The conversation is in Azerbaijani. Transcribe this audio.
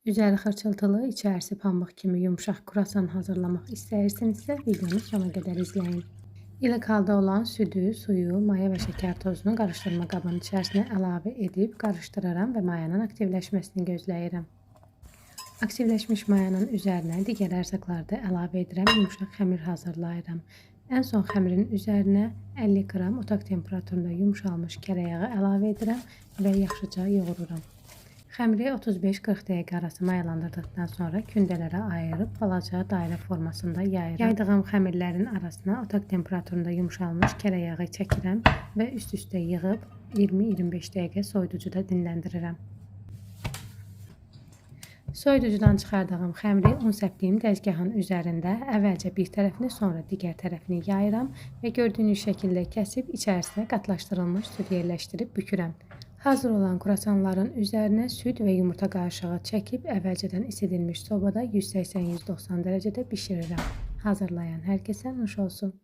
Üzəri xırçıltılı, içərisi pambıq kimi yumşaq kruasan hazırlamaq istəyirsinizsə, videonu sona qədər izləyin. İlk halda olan südü, suyu, maya və şəkər tozunu qarışdırma qabının içərisinə əlavə edib qarışdıraram və mayanın aktivləşməsini gözləyirəm. Aktivləşmiş mayanın üzərinə digər ərzaqları da əlavə edirəm, yumşaq xəmir hazırlayıram. Ən son xəmirin üzərinə 50 qram otaq temperaturunda yumşalmış kərə yağı əlavə edirəm və yaxşıca yoğururam. Xəmiri 35-40 dəqiqə arası mayalandırdıqdan sonra kündələrə ayırıb balaca dairə formasında yayıram. Yaydığım xəmirlərin arasına otaq temperaturunda yumşalmış kərə yağı çəkirəm və üst-üstə yığıb 20-25 dəqiqə soyuducuda dinləndirirəm. Soyuducudan çıxardığım xəmiri un səpdiyim dəzgahın üzərində əvvəlcə bir tərəfini, sonra digər tərəfini yayıram və gördüyünüz şəkildə kəsib içərisinə qatlaşdırılmış süd yerləşdirib bükürəm. Hazır olan kruasanların üzərinə süd və yumurta qarışığı çəkib əvvəlcədən isidilmiş sobada 180-190 dərəcədə bişirirəm. Hazırlayan hər kəsə nuş olsun.